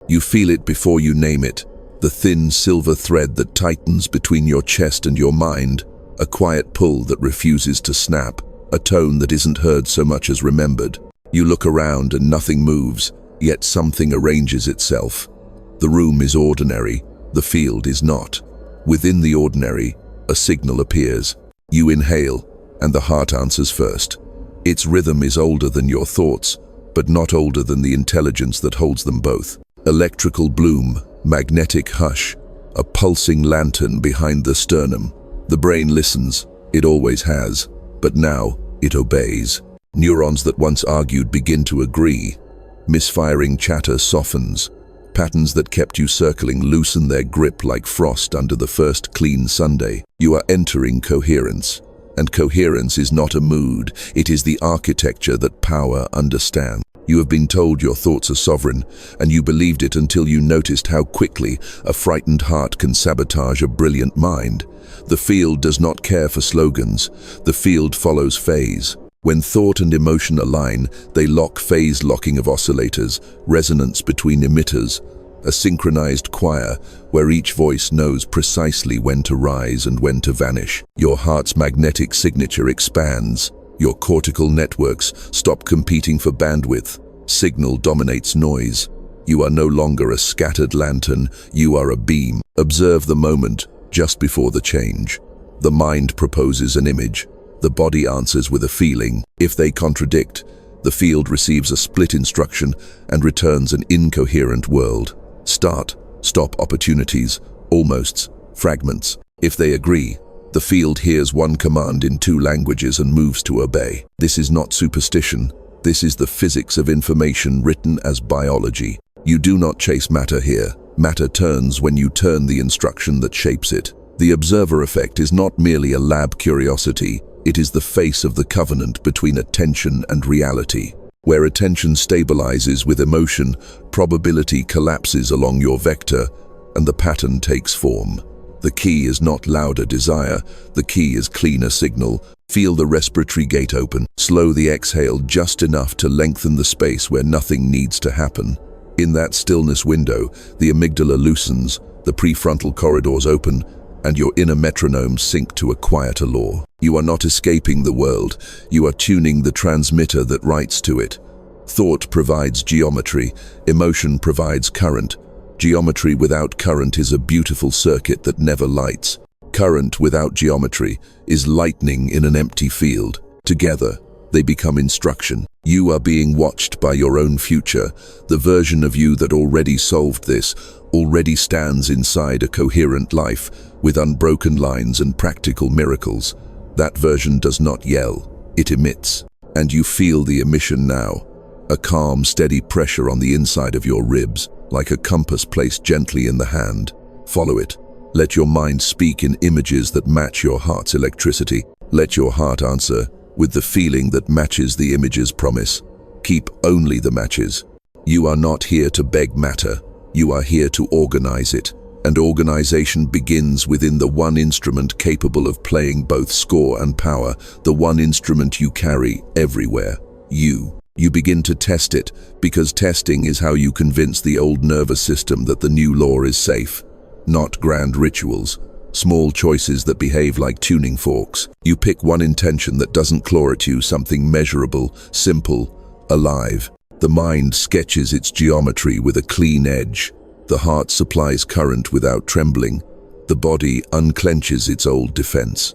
You feel it before you name it, the thin silver thread that tightens between your chest and your mind, a quiet pull that refuses to snap, a tone that isn't heard so much as remembered. You look around and nothing moves, yet something arranges itself. The room is ordinary, the field is not. Within the ordinary, a signal appears. You inhale, and the heart answers first. Its rhythm is older than your thoughts, but not older than the intelligence that holds them both. Electrical bloom, magnetic hush, a pulsing lantern behind the sternum. The brain listens, it always has, but now it obeys. Neurons that once argued begin to agree. Misfiring chatter softens. Patterns that kept you circling loosen their grip like frost under the first clean Sunday. You are entering coherence. And coherence is not a mood, it is the architecture that power understands. You have been told your thoughts are sovereign, and you believed it until you noticed how quickly a frightened heart can sabotage a brilliant mind. The field does not care for slogans. The field follows phase. When thought and emotion align, they lock phase locking of oscillators, resonance between emitters, a synchronized choir where each voice knows precisely when to rise and when to vanish. Your heart's magnetic signature expands. Your cortical networks stop competing for bandwidth. Signal dominates noise. You are no longer a scattered lantern, you are a beam. Observe the moment just before the change. The mind proposes an image. The body answers with a feeling. If they contradict, the field receives a split instruction and returns an incoherent world. Start, stop opportunities, almosts, fragments. If they agree, the field hears one command in two languages and moves to obey. This is not superstition. This is the physics of information written as biology. You do not chase matter here. Matter turns when you turn the instruction that shapes it. The observer effect is not merely a lab curiosity. It is the face of the covenant between attention and reality. Where attention stabilizes with emotion, probability collapses along your vector, and the pattern takes form. The key is not louder desire, the key is cleaner signal. Feel the respiratory gate open. Slow the exhale just enough to lengthen the space where nothing needs to happen. In that stillness window, the amygdala loosens, the prefrontal corridors open, and your inner metronomes sync to a quieter law. You are not escaping the world, you are tuning the transmitter that writes to it. Thought provides geometry, emotion provides current. Geometry without current is a beautiful circuit that never lights. Current without geometry is lightning in an empty field. Together, they become instruction. You are being watched by your own future. The version of you that already solved this, already stands inside a coherent life with unbroken lines and practical miracles. That version does not yell, it emits. And you feel the emission now. A calm, steady pressure on the inside of your ribs, like a compass placed gently in the hand. Follow it. Let your mind speak in images that match your heart's electricity. Let your heart answer with the feeling that matches the image's promise. Keep only the matches. You are not here to beg matter. You are here to organize it. And organization begins within the one instrument capable of playing both score and power, the one instrument you carry everywhere, you. You begin to test it, because testing is how you convince the old nervous system that the new law is safe. Not grand rituals, small choices that behave like tuning forks. You pick one intention that doesn't claw at you, something measurable, simple, alive. The mind sketches its geometry with a clean edge. The heart supplies current without trembling. The body unclenches its old defense.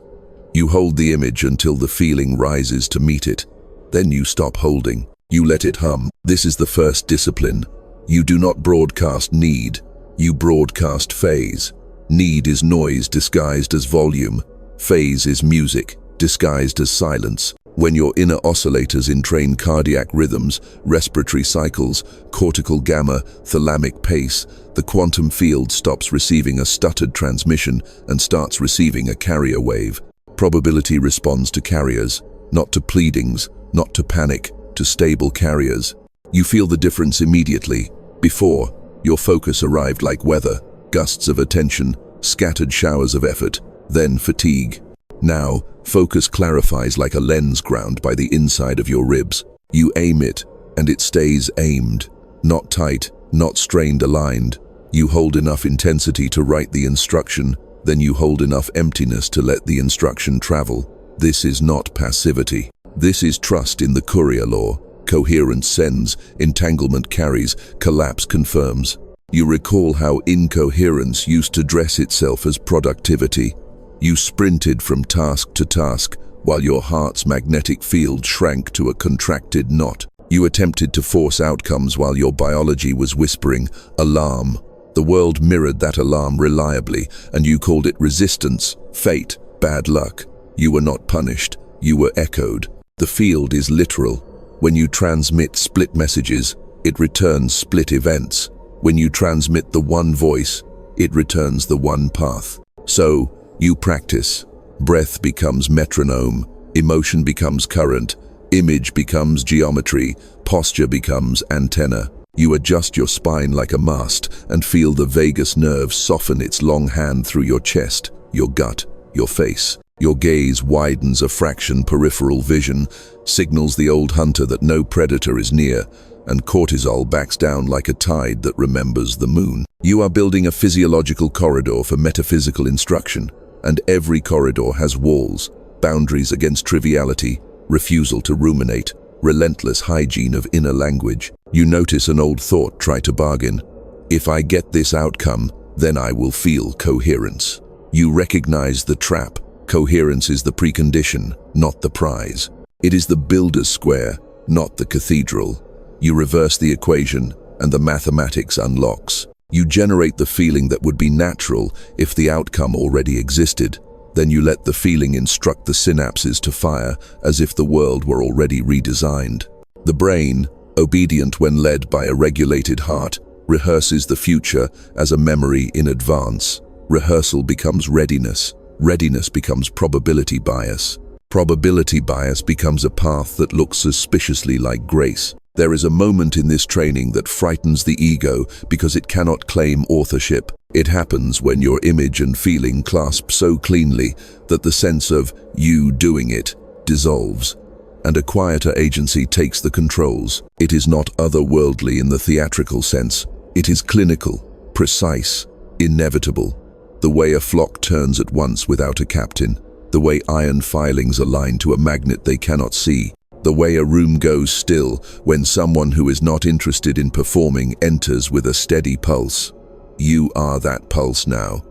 You hold the image until the feeling rises to meet it. Then you stop holding. You let it hum. This is the first discipline. You do not broadcast need. You broadcast phase. Need is noise disguised as volume. Phase is music disguised as silence. When your inner oscillators entrain cardiac rhythms, respiratory cycles, cortical gamma, thalamic pace, the quantum field stops receiving a stuttered transmission and starts receiving a carrier wave. Probability responds to carriers, not to pleadings, not to panic, to stable carriers. You feel the difference immediately. Before, your focus arrived like weather, gusts of attention, scattered showers of effort, then fatigue. Now, focus clarifies like a lens ground by the inside of your ribs. You aim it, and it stays aimed. Not tight, not strained aligned. You hold enough intensity to write the instruction, then you hold enough emptiness to let the instruction travel. This is not passivity. This is trust in the courier law. Coherence sends, entanglement carries, collapse confirms. You recall how incoherence used to dress itself as productivity. You sprinted from task to task, while your heart's magnetic field shrank to a contracted knot. You attempted to force outcomes while your biology was whispering, alarm. The world mirrored that alarm reliably, and you called it resistance, fate, bad luck. You were not punished, you were echoed. The field is literal. When you transmit split messages, it returns split events. When you transmit the one voice, it returns the one path. So, you practice. Breath becomes metronome, emotion becomes current, image becomes geometry, posture becomes antenna. You adjust your spine like a mast and feel the vagus nerve soften its long hand through your chest, your gut, your face. Your gaze widens a fraction. Peripheral vision signals the old hunter that no predator is near, and cortisol backs down like a tide that remembers the moon. You are building a physiological corridor for metaphysical instruction, and every corridor has walls, boundaries against triviality, refusal to ruminate, relentless hygiene of inner language. You notice an old thought try to bargain. If I get this outcome, then I will feel coherence. You recognize the trap. Coherence is the precondition, not the prize. It is the builder's square, not the cathedral. You reverse the equation, and the mathematics unlocks. You generate the feeling that would be natural if the outcome already existed. Then you let the feeling instruct the synapses to fire as if the world were already redesigned. The brain, obedient when led by a regulated heart, rehearses the future as a memory in advance. Rehearsal becomes readiness. Readiness becomes probability bias. Probability bias becomes a path that looks suspiciously like grace. There is a moment in this training that frightens the ego because it cannot claim authorship. It happens when your image and feeling clasp so cleanly that the sense of you doing it dissolves, and a quieter agency takes the controls. It is not otherworldly in the theatrical sense. It is clinical, precise, inevitable. The way a flock turns at once without a captain, the way iron filings align to a magnet they cannot see, the way a room goes still when someone who is not interested in performing enters with a steady pulse. You are that pulse now.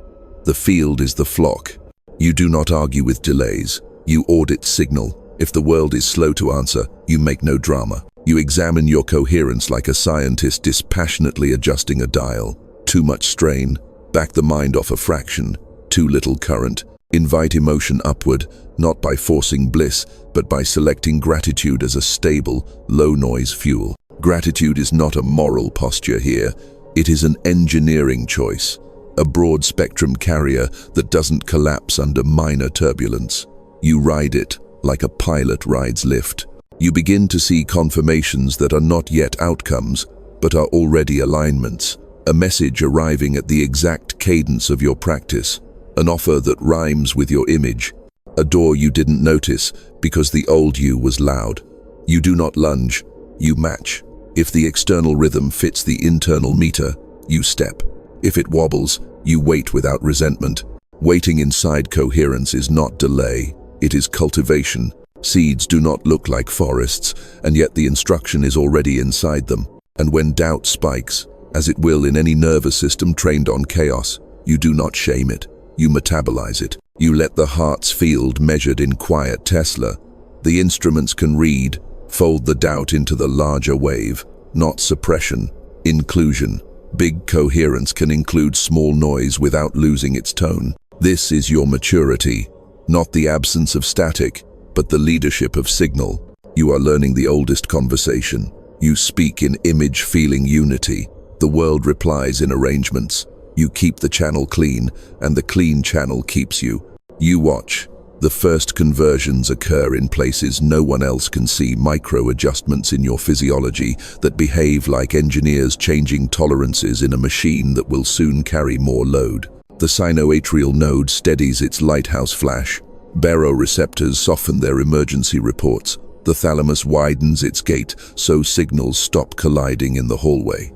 The field is the flock. You do not argue with delays. You audit signal. If the world is slow to answer, you make no drama. You examine your coherence like a scientist dispassionately adjusting a dial. Too much strain. Back the mind off a fraction. Too little current. Invite emotion upward, not by forcing bliss, but by selecting gratitude as a stable, low-noise fuel. Gratitude is not a moral posture here. It is an engineering choice, a broad-spectrum carrier that doesn't collapse under minor turbulence. You ride it like a pilot rides lift. You begin to see confirmations that are not yet outcomes, but are already alignments. A message arriving at the exact cadence of your practice, an offer that rhymes with your image, a door you didn't notice because the old you was loud. You do not lunge, you match. If the external rhythm fits the internal meter, you step. If it wobbles, you wait without resentment. Waiting inside coherence is not delay, it is cultivation. Seeds do not look like forests, and yet the instruction is already inside them. And when doubt spikes, as it will in any nervous system trained on chaos, you do not shame it. You metabolize it. You let the heart's field measured in quiet Tesla. The instruments can read, fold the doubt into the larger wave, not suppression, inclusion. Big coherence can include small noise without losing its tone. This is your maturity, not the absence of static, but the leadership of signal. You are learning the oldest conversation. You speak in image-feeling unity. The world replies in arrangements. You keep the channel clean, and the clean channel keeps you. You watch. The first conversions occur in places no one else can see, micro-adjustments in your physiology that behave like engineers changing tolerances in a machine that will soon carry more load. The sinoatrial node steadies its lighthouse flash. Baroreceptors soften their emergency reports. The thalamus widens its gate so signals stop colliding in the hallway.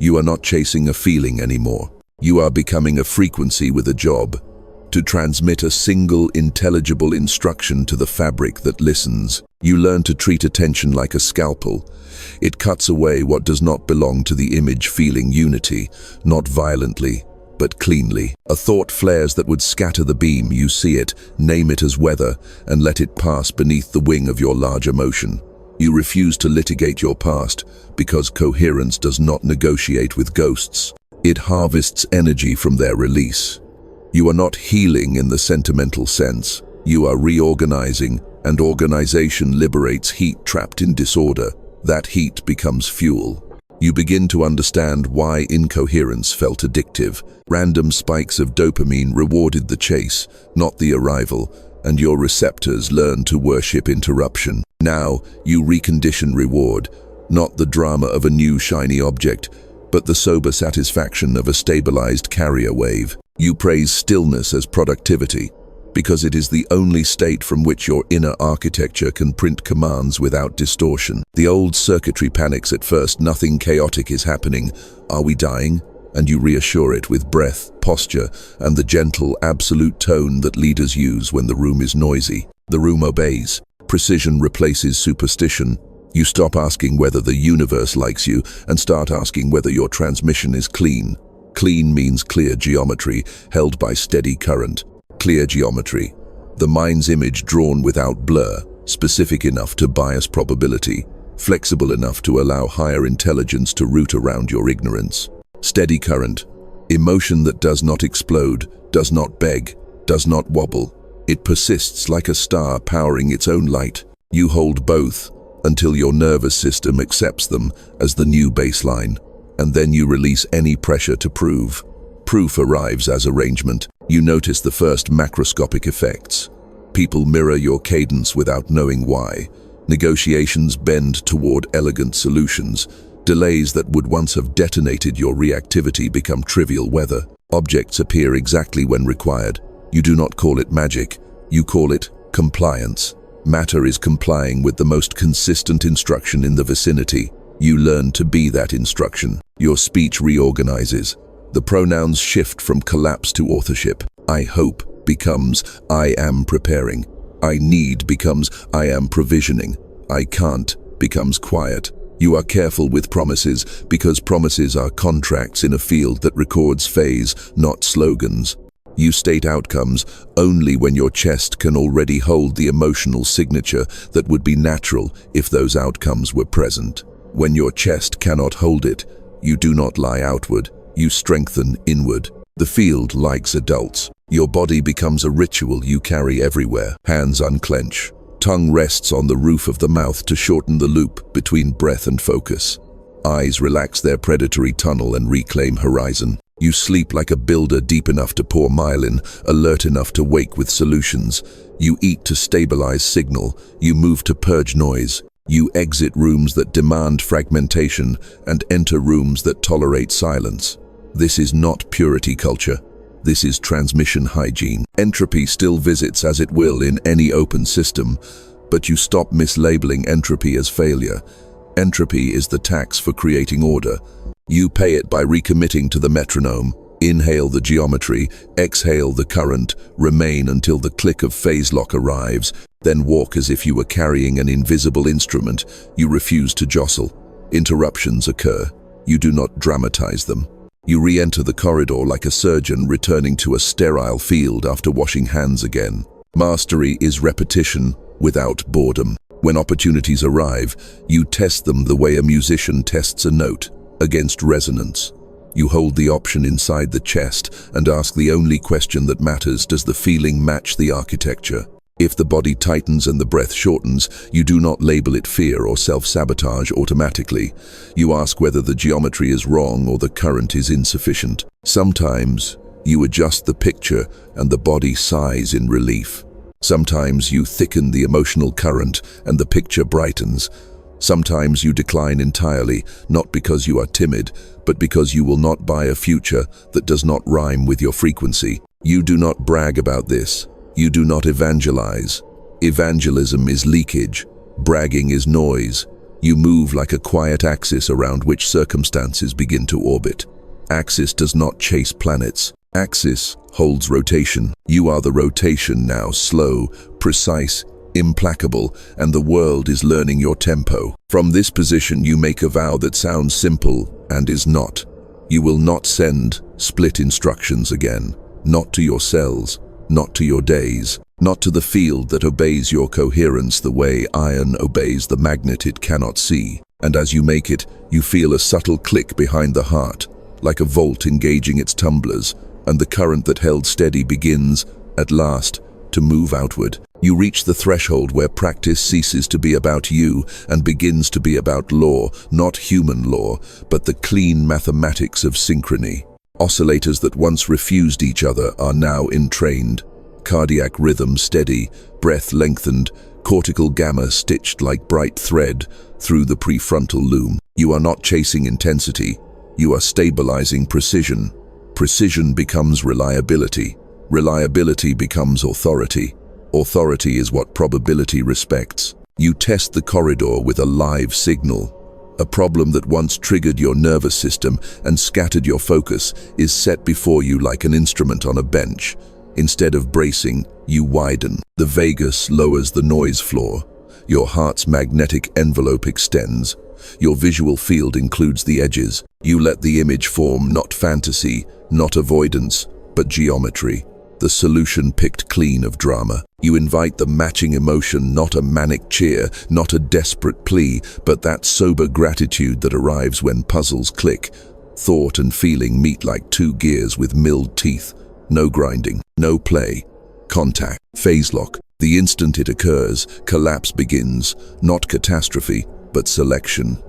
You are not chasing a feeling anymore. You are becoming a frequency with a job, to transmit a single intelligible instruction to the fabric that listens. You learn to treat attention like a scalpel. It cuts away what does not belong to the image, feeling unity, not violently, but cleanly. A thought flares that would scatter the beam. You see it, name it as weather, and let it pass beneath the wing of your large emotion. You refuse to litigate your past, because coherence does not negotiate with ghosts. It harvests energy from their release. You are not healing in the sentimental sense. You are reorganizing, and organization liberates heat trapped in disorder. That heat becomes fuel. You begin to understand why incoherence felt addictive. Random spikes of dopamine rewarded the chase, not the arrival, and your receptors learn to worship interruption. Now, you recondition reward, not the drama of a new shiny object, but the sober satisfaction of a stabilized carrier wave. You praise stillness as productivity, because it is the only state from which your inner architecture can print commands without distortion. The old circuitry panics at first. Nothing chaotic is happening. Are we dying? And you reassure it with breath, posture, and the gentle, absolute tone that leaders use when the room is noisy. The room obeys. Precision replaces superstition. You stop asking whether the universe likes you and start asking whether your transmission is clean. Clean means clear geometry, held by steady current. Clear geometry. The mind's image drawn without blur, specific enough to bias probability, flexible enough to allow higher intelligence to root around your ignorance. Steady current. Emotion that does not explode, does not beg, does not wobble. It persists like a star powering its own light. You hold both until your nervous system accepts them as the new baseline. And then you release any pressure to prove. Proof arrives as arrangement. You notice the first macroscopic effects. People mirror your cadence without knowing why. Negotiations bend toward elegant solutions. Delays that would once have detonated your reactivity become trivial weather. Objects appear exactly when required. You do not call it magic. You call it compliance. Matter is complying with the most consistent instruction in the vicinity. You learn to be that instruction. Your speech reorganizes. The pronouns shift from collapse to authorship. I hope becomes I am preparing. I need becomes I am provisioning. I can't becomes quiet. You are careful with promises because promises are contracts in a field that records phase, not slogans. You state outcomes only when your chest can already hold the emotional signature that would be natural if those outcomes were present. When your chest cannot hold it, you do not lie outward, you strengthen inward. The field likes adults. Your body becomes a ritual you carry everywhere. Hands unclench. Tongue rests on the roof of the mouth to shorten the loop between breath and focus. Eyes relax their predatory tunnel and reclaim horizon. You sleep like a builder, deep enough to pour myelin, alert enough to wake with solutions. You eat to stabilize signal. You move to purge noise. You exit rooms that demand fragmentation and enter rooms that tolerate silence. This is not purity culture. This is transmission hygiene. Entropy still visits as it will in any open system, but you stop mislabeling entropy as failure. Entropy is the tax for creating order. You pay it by recommitting to the metronome. Inhale the geometry, exhale the current, remain until the click of phase lock arrives, then walk as if you were carrying an invisible instrument. You refuse to jostle. Interruptions occur. You do not dramatize them. You re-enter the corridor like a surgeon returning to a sterile field after washing hands again. Mastery is repetition without boredom. When opportunities arrive, you test them the way a musician tests a note, against resonance. You hold the option inside the chest and ask the only question that matters: does the feeling match the architecture? If the body tightens and the breath shortens, you do not label it fear or self-sabotage automatically. You ask whether the geometry is wrong or the current is insufficient. Sometimes you adjust the picture and the body sighs in relief. Sometimes you thicken the emotional current and the picture brightens. Sometimes you decline entirely, not because you are timid, but because you will not buy a future that does not rhyme with your frequency. You do not brag about this. You do not evangelize. Evangelism is leakage. Bragging is noise. You move like a quiet axis around which circumstances begin to orbit. Axis does not chase planets. Axis holds rotation. You are the rotation now, slow, precise, implacable, and the world is learning your tempo. From this position you make a vow that sounds simple and is not. You will not send split instructions again. Not to your cells, not to your days, not to the field that obeys your coherence the way iron obeys the magnet it cannot see. And as you make it, you feel a subtle click behind the heart, like a vault engaging its tumblers, and the current that held steady begins, at last, to move outward. You reach the threshold where practice ceases to be about you and begins to be about law, not human law, but the clean mathematics of synchrony. Oscillators that once refused each other are now entrained. Cardiac rhythm steady, breath lengthened, cortical gamma stitched like bright thread through the prefrontal loom. You are not chasing intensity, you are stabilizing precision. Precision becomes reliability. Reliability becomes authority. Authority is what probability respects. You test the corridor with a live signal. A problem that once triggered your nervous system and scattered your focus is set before you like an instrument on a bench. Instead of bracing, you widen. The vagus lowers the noise floor. Your heart's magnetic envelope extends. Your visual field includes the edges. You let the image form not fantasy, not avoidance, but geometry. The solution picked clean of drama. You invite the matching emotion, not a manic cheer, not a desperate plea, but that sober gratitude that arrives when puzzles click. Thought and feeling meet like two gears with milled teeth. No grinding, no play. Contact, phase lock. The instant it occurs, collapse begins, not catastrophe, but selection.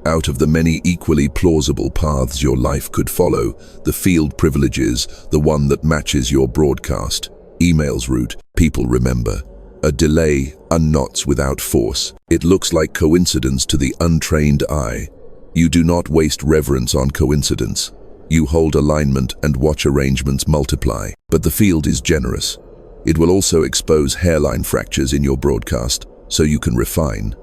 Out of the many equally plausible paths your life could follow, the field privileges the one that matches your broadcast. Email's route, people remember. A delay unknots without force. It looks like coincidence to the untrained eye. You do not waste reverence on coincidence. You hold alignment and watch arrangements multiply. But the field is generous. It will also expose hairline fractures in your broadcast, so you can refine.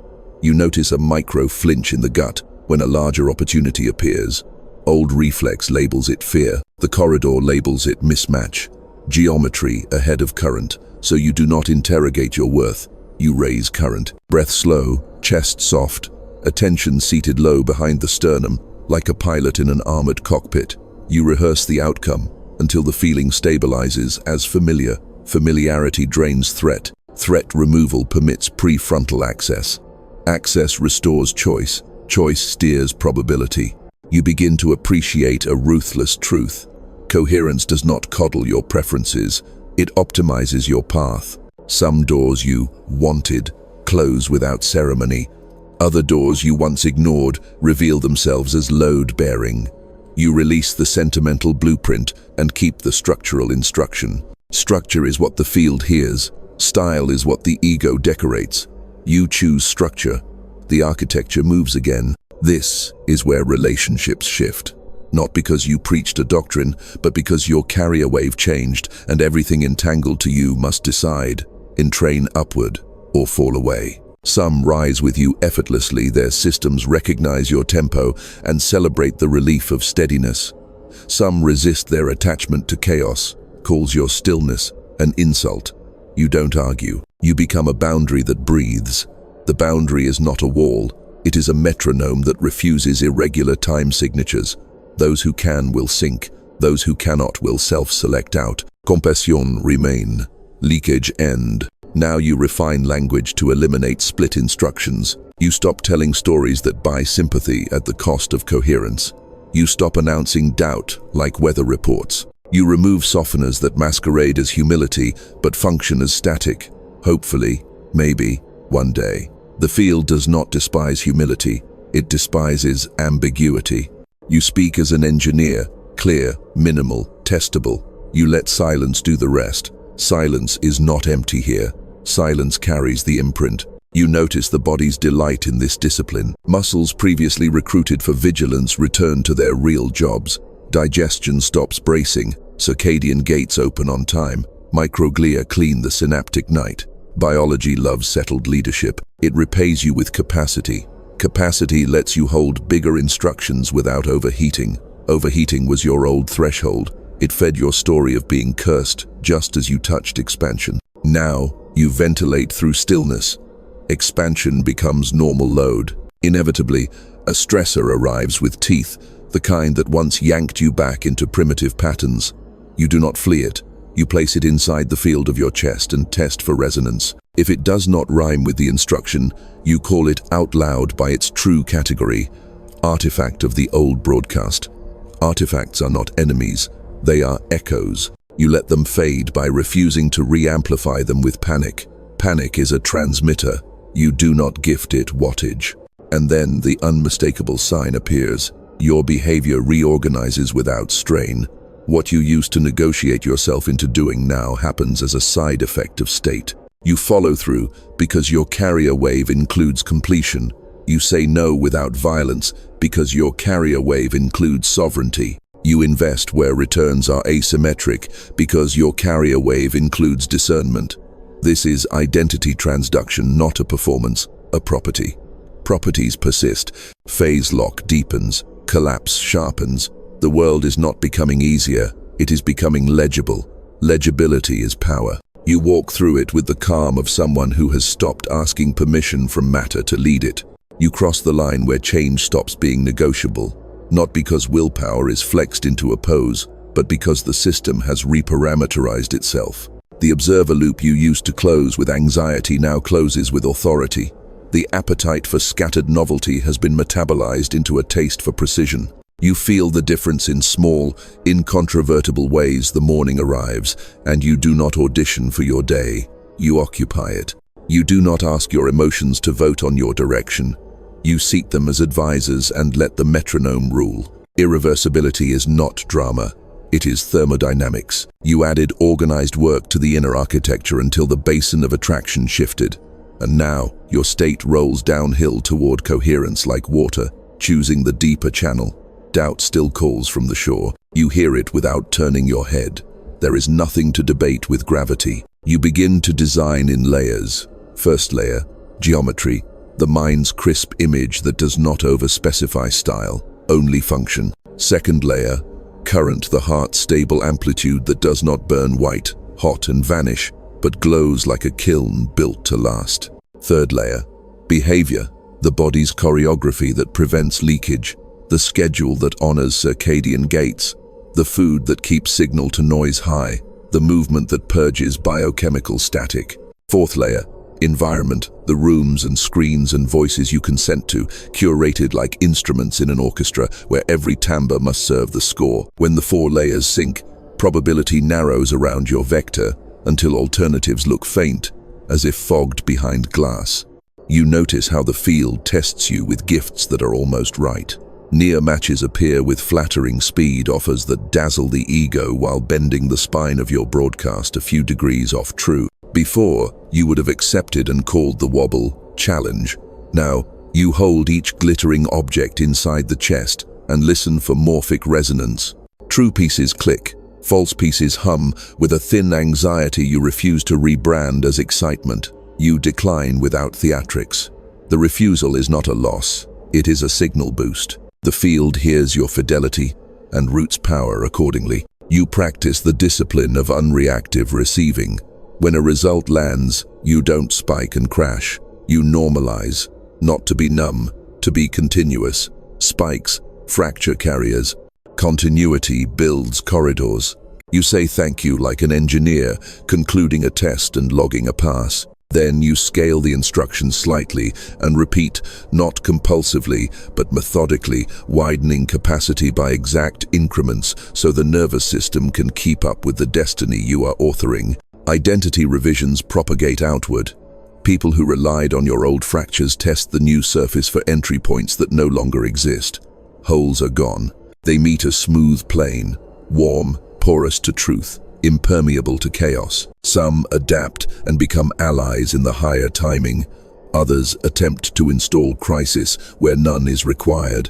You notice a micro flinch in the gut when a larger opportunity appears. Old reflex labels it fear. The corridor labels it mismatch. Geometry ahead of current, so you do not interrogate your worth. You raise current. Breath slow, chest soft, attention seated low behind the sternum, like a pilot in an armored cockpit. You rehearse the outcome until the feeling stabilizes as familiar. Familiarity drains threat. Threat removal permits prefrontal access. Access restores choice. Choice steers probability. You begin to appreciate a ruthless truth. Coherence does not coddle your preferences, it optimizes your path. Some doors you wanted close without ceremony. Other doors you once ignored reveal themselves as load-bearing. You release the sentimental blueprint and keep the structural instruction. Structure is what the field hears. Style is what the ego decorates. You choose structure. The architecture moves again. This is where relationships shift. Not because you preached a doctrine, but because your carrier wave changed and everything entangled to you must decide, entrain upward or fall away. Some rise with you effortlessly, their systems recognize your tempo and celebrate the relief of steadiness. Some resist their attachment to chaos, calls your stillness an insult. You don't argue. You become a boundary that breathes. The boundary is not a wall, it is a metronome that refuses irregular time signatures. Those who can will sync, those who cannot will self-select out. Compassion remain, leakage end. Now you refine language to eliminate split instructions. You stop telling stories that buy sympathy at the cost of coherence. You stop announcing doubt like weather reports. You remove softeners that masquerade as humility but function as static. Hopefully, maybe, one day. The field does not despise humility, it despises ambiguity. You speak as an engineer, clear, minimal, testable. You let silence do the rest. Silence is not empty here. Silence carries the imprint. You notice the body's delight in this discipline. Muscles previously recruited for vigilance return to their real jobs. Digestion stops bracing. Circadian gates open on time. Microglia clean the synaptic night. Biology loves settled leadership. It repays you with capacity. Capacity lets you hold bigger instructions without overheating. Overheating was your old threshold. It fed your story of being cursed just as you touched expansion. Now, you ventilate through stillness. Expansion becomes normal load. Inevitably, a stressor arrives with teeth, the kind that once yanked you back into primitive patterns. You do not flee it. You place it inside the field of your chest and test for resonance. If it does not rhyme with the instruction, you call it out loud by its true category, artifact of the old broadcast. Artifacts are not enemies, they are echoes. You let them fade by refusing to re-amplify them with panic. Panic is a transmitter. You do not gift it wattage. And then the unmistakable sign appears. Your behavior reorganizes without strain. What you used to negotiate yourself into doing now happens as a side effect of state. You follow through because your carrier wave includes completion. You say no without violence because your carrier wave includes sovereignty. You invest where returns are asymmetric because your carrier wave includes discernment. This is identity transduction, not a performance, a property. Properties persist, phase lock deepens, collapse sharpens. The world is not becoming easier, it is becoming legible. Legibility is power. You walk through it with the calm of someone who has stopped asking permission from matter to lead it. You cross the line where change stops being negotiable, not because willpower is flexed into a pose, but because the system has reparameterized itself. The observer loop you used to close with anxiety now closes with authority. The appetite for scattered novelty has been metabolized into a taste for precision. You feel the difference in small, incontrovertible ways the morning arrives, and you do not audition for your day. You occupy it. You do not ask your emotions to vote on your direction. You seat them as advisors and let the metronome rule. Irreversibility is not drama. It is thermodynamics. You added organized work to the inner architecture until the basin of attraction shifted. And now, your state rolls downhill toward coherence like water, choosing the deeper channel. Doubt still calls from the shore. You hear it without turning your head. There is nothing to debate with gravity. You begin to design in layers. First layer, geometry, the mind's crisp image that does not overspecify style, only function. Second layer, current, the heart's stable amplitude that does not burn white, hot and vanish, but glows like a kiln built to last. Third layer, behavior, the body's choreography that prevents leakage, the schedule that honors circadian gates, the food that keeps signal to noise high, the movement that purges biochemical static. Fourth layer, environment, the rooms and screens and voices you consent to, curated like instruments in an orchestra where every timbre must serve the score. When the four layers sync, probability narrows around your vector until alternatives look faint, as if fogged behind glass. You notice how the field tests you with gifts that are almost right. Near matches appear with flattering speed, offers that dazzle the ego while bending the spine of your broadcast a few degrees off true. Before, you would have accepted and called the wobble challenge. Now, you hold each glittering object inside the chest and listen for morphic resonance. True pieces click, false pieces hum with a thin anxiety you refuse to rebrand as excitement. You decline without theatrics. The refusal is not a loss, it is a signal boost. The field hears your fidelity and routes power accordingly. You practice the discipline of unreactive receiving. When a result lands, you don't spike and crash. You normalize, not to be numb, to be continuous. Spikes, fracture carriers. Continuity builds corridors. You say thank you like an engineer, concluding a test and logging a pass. Then you scale the instructions slightly and repeat, not compulsively, but methodically, widening capacity by exact increments so the nervous system can keep up with the destiny you are authoring. Identity revisions propagate outward. People who relied on your old fractures test the new surface for entry points that no longer exist. Holes are gone. They meet a smooth plane, warm, porous to truth, impermeable to chaos. Some adapt and become allies in the higher timing. Others attempt to install crisis where none is required.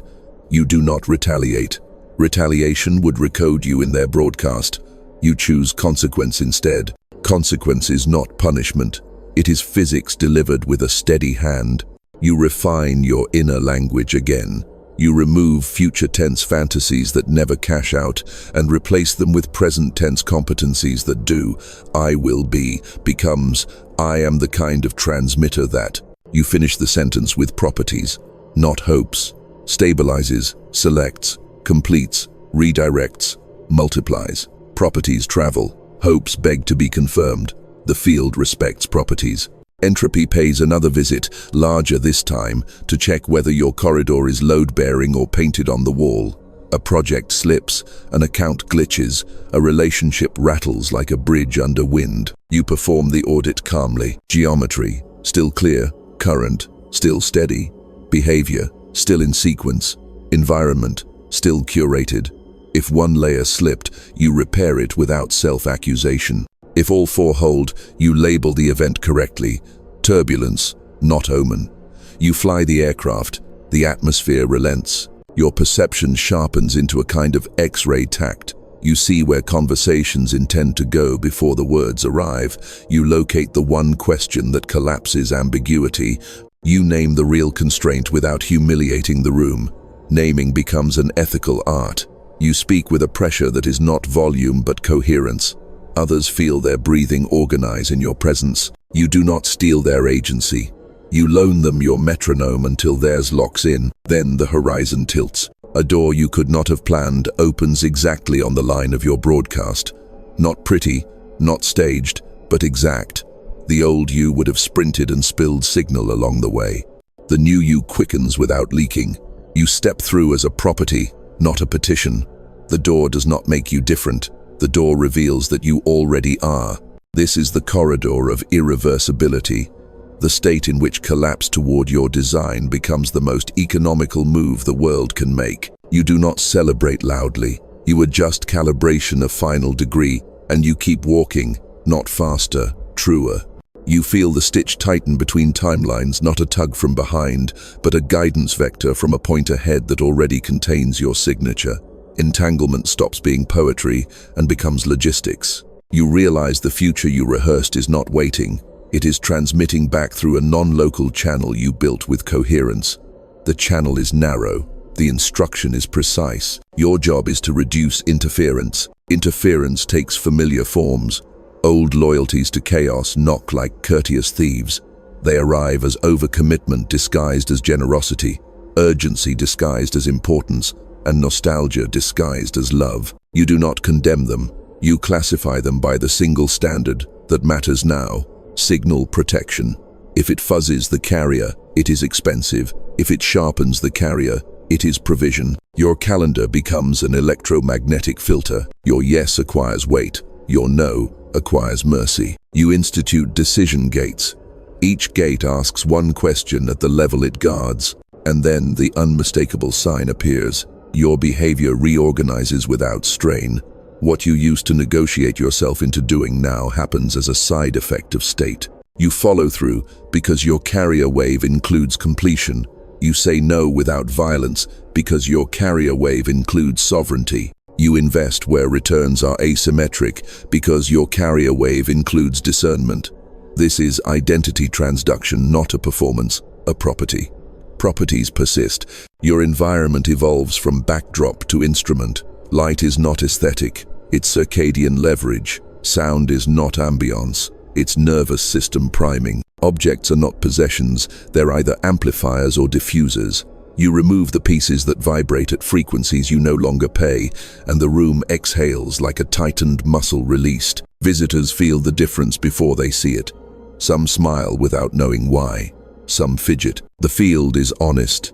You do not retaliate. Retaliation would recode you in their broadcast. You choose consequence instead. Consequence is not punishment. It is physics delivered with a steady hand. You refine your inner language again. You remove future tense fantasies that never cash out and replace them with present tense competencies that do. I will be becomes I am the kind of transmitter that. You finish the sentence with properties, not hopes. Stabilizes, selects, completes, redirects, multiplies. Properties travel. Hopes beg to be confirmed. The field respects properties. Entropy pays another visit, larger this time, to check whether your corridor is load-bearing or painted on the wall. A project slips, an account glitches, a relationship rattles like a bridge under wind. You perform the audit calmly. Geometry, still clear. Current, still steady. Behavior, still in sequence. Environment, still curated. If one layer slipped, you repair it without self-accusation. If all four hold, you label the event correctly. Turbulence, not omen. You fly the aircraft, the atmosphere relents. Your perception sharpens into a kind of X-ray tact. You see where conversations intend to go before the words arrive. You locate the one question that collapses ambiguity. You name the real constraint without humiliating the room. Naming becomes an ethical art. You speak with a pressure that is not volume but coherence. Others feel their breathing organize in your presence. You do not steal their agency. You loan them your metronome until theirs locks in. Then the horizon tilts. A door you could not have planned opens exactly on the line of your broadcast. Not pretty, not staged, but exact. The old you would have sprinted and spilled signal along the way. The new you quickens without leaking. You step through as a property, not a petition. The door does not make you different. The door reveals that you already are. This is the corridor of irreversibility, the state in which collapse toward your design becomes the most economical move the world can make. You do not celebrate loudly. You adjust calibration of final degree, and you keep walking, not faster, truer. You feel the stitch tighten between timelines, not a tug from behind, but a guidance vector from a point ahead that already contains your signature. Entanglement stops being poetry and becomes logistics. You realize the future you rehearsed is not waiting. It is transmitting back through a non-local channel you built with coherence. The channel is narrow. The instruction is precise. Your job is to reduce interference. Interference takes familiar forms. Old loyalties to chaos knock like courteous thieves. They arrive as overcommitment disguised as generosity, urgency disguised as importance, and nostalgia disguised as love. You do not condemn them. You classify them by the single standard that matters now: signal protection. If it fuzzes the carrier, it is expensive. If it sharpens the carrier, it is provision. Your calendar becomes an electromagnetic filter. Your yes acquires weight. Your no acquires mercy. You institute decision gates. Each gate asks one question at the level it guards, and then the unmistakable sign appears. Your behavior reorganizes without strain. What you used to negotiate yourself into doing now happens as a side effect of state. You follow through because your carrier wave includes completion. You say no without violence because your carrier wave includes sovereignty. You invest where returns are asymmetric because your carrier wave includes discernment. This is identity transduction, not a performance, a property. Properties persist. Your environment evolves from backdrop to instrument. Light is not aesthetic, it's circadian leverage. Sound is not ambience, it's nervous system priming. Objects are not possessions, they're either amplifiers or diffusers. You remove the pieces that vibrate at frequencies you no longer pay, and the room exhales like a tightened muscle released. Visitors feel the difference before they see it. Some smile without knowing why. Some fidget. The field is honest.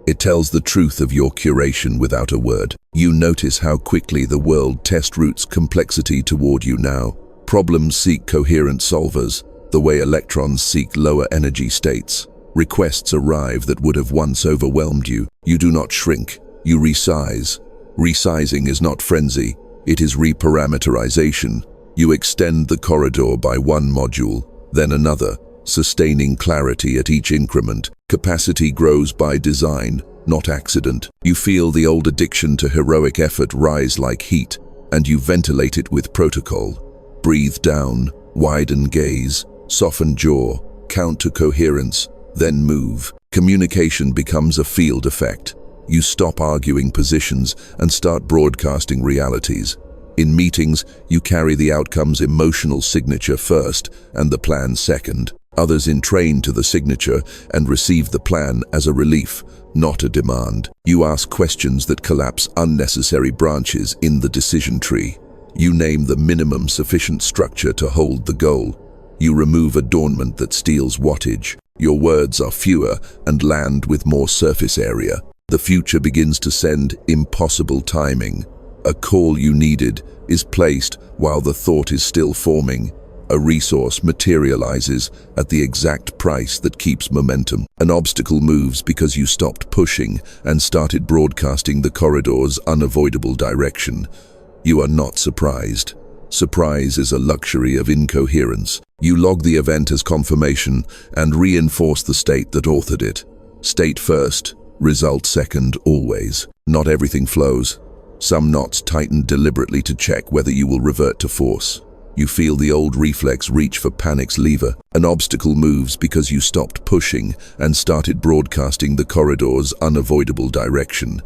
It tells the truth of your curation without a word. You notice how quickly the world test routes complexity toward you now. Problems seek coherent solvers, the way electrons seek lower energy states. Requests arrive that would have once overwhelmed you. You do not shrink, you resize. Resizing is not frenzy, it is reparameterization. You extend the corridor by one module, then another, sustaining clarity at each increment. Capacity grows by design, not accident. You feel the old addiction to heroic effort rise like heat, and you ventilate it with protocol. Breathe down, widen gaze, soften jaw, count to coherence, then move. Communication becomes a field effect. You stop arguing positions and start broadcasting realities. In meetings, you carry the outcome's emotional signature first and the plan second. Others entrain to the signature and receive the plan as a relief, not a demand. You ask questions that collapse unnecessary branches in the decision tree. You name the minimum sufficient structure to hold the goal. You remove adornment that steals wattage. Your words are fewer and land with more surface area. The future begins to send impossible timing. A call you needed is placed while the thought is still forming. A resource materializes at the exact price that keeps momentum. An obstacle moves because you stopped pushing and started broadcasting the corridor's unavoidable direction. You are not surprised. Surprise is a luxury of incoherence. You log the event as confirmation and reinforce the state that authored it. State first, result second, always. Not everything flows. Some knots tighten deliberately to check whether you will revert to force. You feel the old reflex reach for panic's lever. An obstacle moves because you stopped pushing and started broadcasting the corridor's unavoidable direction.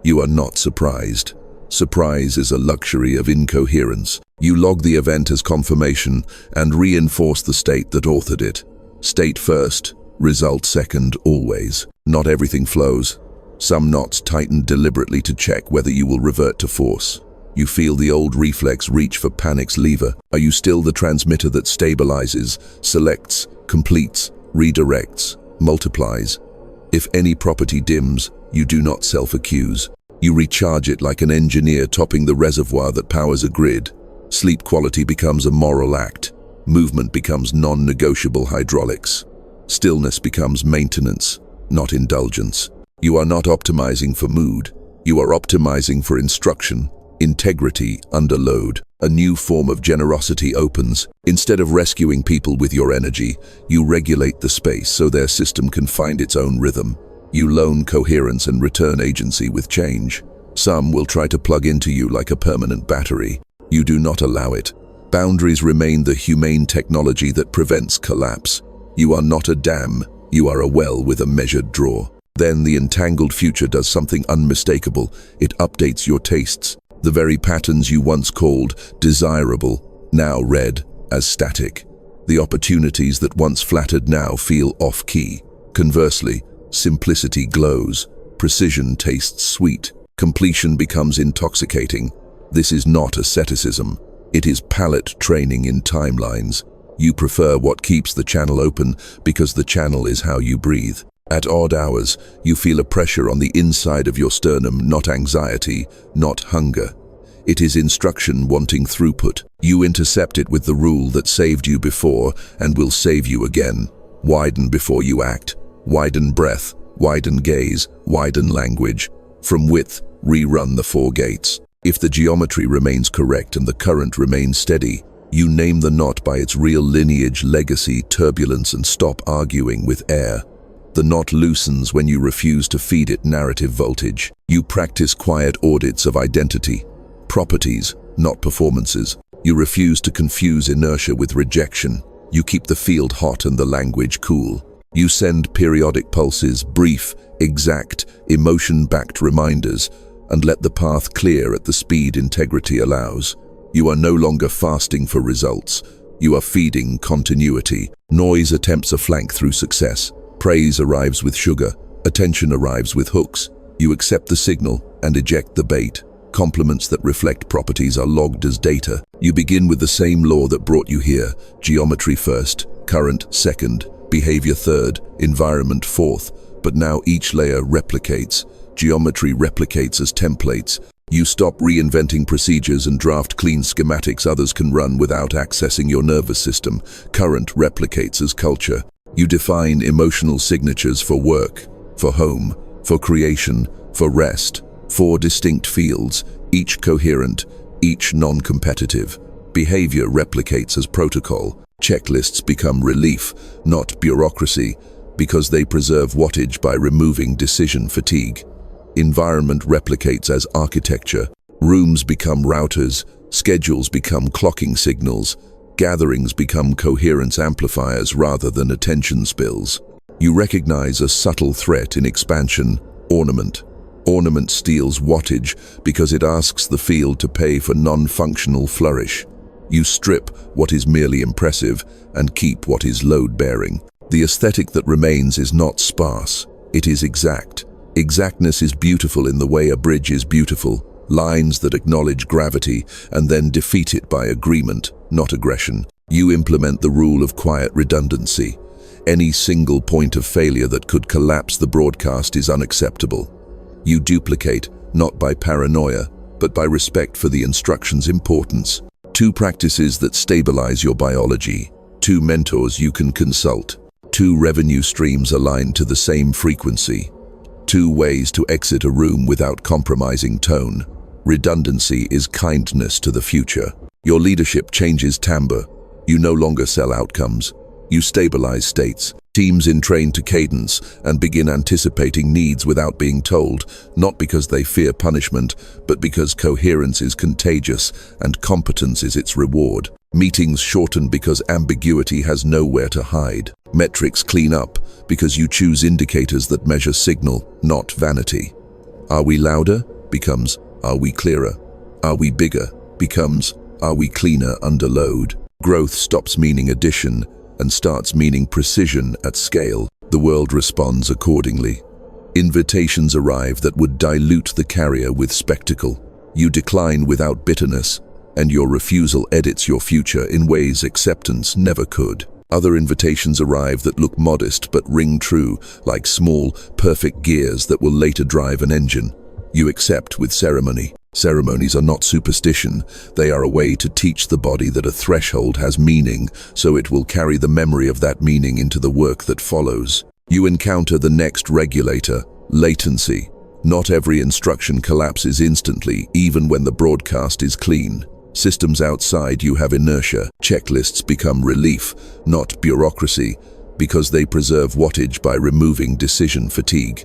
You are not surprised. Surprise is a luxury of incoherence. You log the event as confirmation and reinforce the state that authored it. State first, result second, always. Not everything flows. Some knots tighten deliberately to check whether you will revert to force. You feel the old reflex reach for panic's lever. Are you still the transmitter that stabilizes, selects, completes, redirects, multiplies? If any property dims, you do not self-accuse. You recharge it like an engineer topping the reservoir that powers a grid. Sleep quality becomes a moral act. Movement becomes non-negotiable hydraulics. Stillness becomes maintenance, not indulgence. You are not optimizing for mood. You are optimizing for instruction. Integrity under load. A new form of generosity opens. Instead of rescuing people with your energy, you regulate the space so their system can find its own rhythm. You loan coherence and return agency with change. Some will try to plug into you like a permanent battery. You do not allow it. Boundaries remain the humane technology that prevents collapse. You are not a dam. You are a well with a measured draw. Then the entangled future does something unmistakable. It updates your tastes. The very patterns you once called desirable now read as static. The opportunities that once flattered now feel off-key. Conversely, simplicity glows. Precision tastes sweet. Completion becomes intoxicating. This is not asceticism. It is palate training in timelines. You prefer what keeps the channel open because the channel is how you breathe. At odd hours, you feel a pressure on the inside of your sternum, not anxiety, not hunger. It is instruction wanting throughput. You intercept it with the rule that saved you before and will save you again. Widen before you act. Widen breath, widen gaze, widen language. From width, rerun the 4 gates. If the geometry remains correct and the current remains steady, you name the knot by its real lineage, legacy, turbulence, and stop arguing with air. The knot loosens when you refuse to feed it narrative voltage. You practice quiet audits of identity. Properties, not performances. You refuse to confuse inertia with rejection. You keep the field hot and the language cool. You send periodic pulses, brief, exact, emotion-backed reminders, and let the path clear at the speed integrity allows. You are no longer fasting for results. You are feeding continuity. Noise attempts a flank through success. Praise arrives with sugar. Attention arrives with hooks. You accept the signal and eject the bait. Compliments that reflect properties are logged as data. You begin with the same law that brought you here. Geometry first, current second, behavior third, environment fourth. But now each layer replicates. Geometry replicates as templates. You stop reinventing procedures and draft clean schematics others can run without accessing your nervous system. Current replicates as culture. You define emotional signatures for work, for home, for creation, for rest. 4 distinct fields, each coherent, each non-competitive. Behavior replicates as protocol. Checklists become relief, not bureaucracy, because they preserve wattage by removing decision fatigue. Environment replicates as architecture. Rooms become routers, schedules become clocking signals, gatherings become coherence amplifiers rather than attention spills. You recognize a subtle threat in expansion: ornament. Ornament steals wattage because it asks the field to pay for non-functional flourish. You strip what is merely impressive and keep what is load-bearing. The aesthetic that remains is not sparse, it is exact. Exactness is beautiful in the way a bridge is beautiful, lines that acknowledge gravity and then defeat it by agreement, not aggression. You implement the rule of quiet redundancy. Any single point of failure that could collapse the broadcast is unacceptable. You duplicate, not by paranoia, but by respect for the instruction's importance. 2 practices that stabilize your biology. 2 mentors you can consult. 2 revenue streams aligned to the same frequency. 2 ways to exit a room without compromising tone. Redundancy is kindness to the future. Your leadership changes timbre. You no longer sell outcomes. You stabilize states. Teams entrain to cadence and begin anticipating needs without being told, not because they fear punishment, but because coherence is contagious and competence is its reward. Meetings shorten because ambiguity has nowhere to hide. Metrics clean up because you choose indicators that measure signal, not vanity. Are we louder? Becomes, are we clearer? Are we bigger? Becomes, are we cleaner under load? Growth stops meaning addition and starts meaning precision at scale. The world responds accordingly. Invitations arrive that would dilute the carrier with spectacle. You decline without bitterness, and your refusal edits your future in ways acceptance never could. Other invitations arrive that look modest but ring true, like small, perfect gears that will later drive an engine. You accept with ceremony. Ceremonies are not superstition. They are a way to teach the body that a threshold has meaning, so it will carry the memory of that meaning into the work that follows. You encounter the next regulator: latency. Not every instruction collapses instantly, even when the broadcast is clean. Systems outside you have inertia. Checklists become relief, not bureaucracy, because they preserve wattage by removing decision fatigue.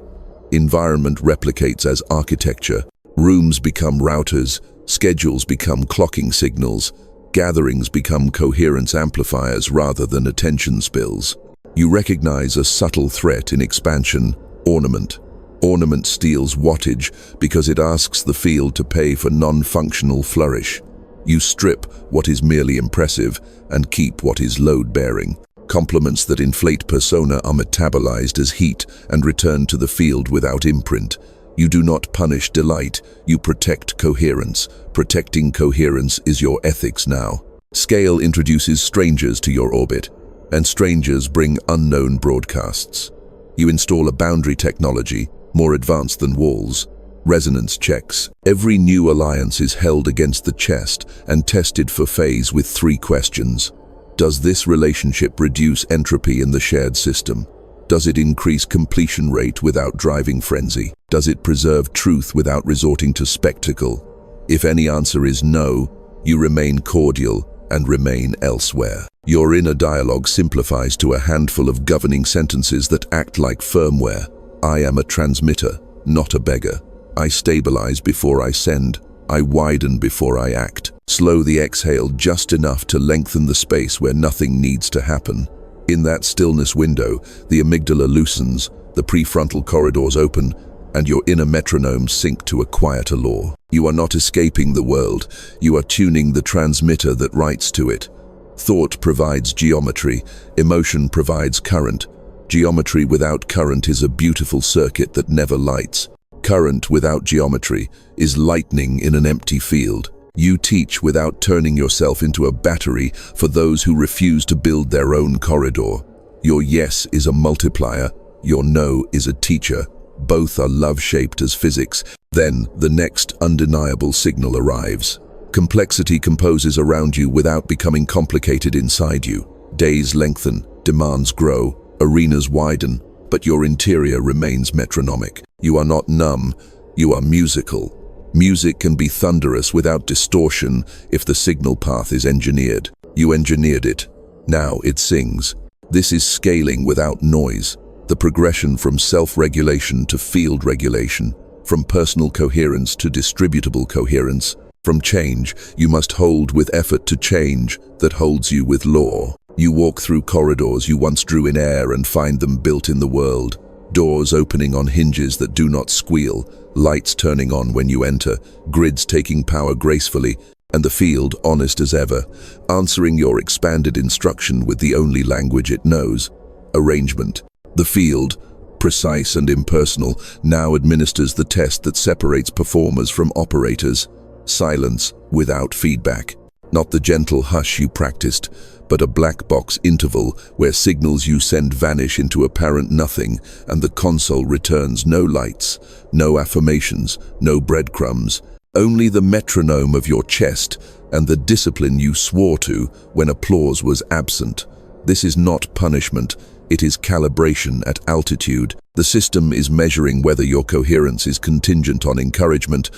Environment replicates as architecture. Rooms become routers, schedules become clocking signals, gatherings become coherence amplifiers rather than attention spills. You recognize a subtle threat in expansion: ornament. Ornament steals wattage because it asks the field to pay for non-functional flourish. You strip what is merely impressive and keep what is load-bearing. Compliments that inflate persona are metabolized as heat and return to the field without imprint. You do not punish delight, you protect coherence. Protecting coherence is your ethics now. Scale introduces strangers to your orbit, and strangers bring unknown broadcasts. You install a boundary technology, more advanced than walls. Resonance checks. Every new alliance is held against the chest and tested for phase with 3 questions. Does this relationship reduce entropy in the shared system? Does it increase completion rate without driving frenzy? Does it preserve truth without resorting to spectacle? If any answer is no, you remain cordial and remain elsewhere. Your inner dialogue simplifies to a handful of governing sentences that act like firmware. I am a transmitter, not a beggar. I stabilize before I send. I widen before I act. Slow the exhale just enough to lengthen the space where nothing needs to happen. In that stillness window, the amygdala loosens, the prefrontal corridors open, and your inner metronomes sync to a quieter law. You are not escaping the world, you are tuning the transmitter that writes to it. Thought provides geometry, emotion provides current. Geometry without current is a beautiful circuit that never lights. Current without geometry is lightning in an empty field. You teach without turning yourself into a battery for those who refuse to build their own corridor. Your yes is a multiplier, your no is a teacher. Both are love-shaped as physics. Then the next undeniable signal arrives. Complexity composes around you without becoming complicated inside you. Days lengthen, demands grow, arenas widen, but your interior remains metronomic. You are not numb, you are musical. Music can be thunderous without distortion if the signal path is engineered. You engineered it. Now it sings. This is scaling without noise. The progression from self-regulation to field regulation, from personal coherence to distributable coherence. From change, you must hold with effort to change that holds you with law. You walk through corridors you once drew in air and find them built in the world. Doors opening on hinges that do not squeal, lights turning on when you enter, grids taking power gracefully, and the field honest as ever, answering your expanded instruction with the only language it knows, arrangement. The field, precise and impersonal, now administers the test that separates performers from operators. Silence without feedback. Not the gentle hush you practiced, but a black box interval where signals you send vanish into apparent nothing and the console returns no lights, no affirmations, no breadcrumbs, only the metronome of your chest and the discipline you swore to when applause was absent. This is not punishment, it is calibration at altitude. The system is measuring whether your coherence is contingent on encouragement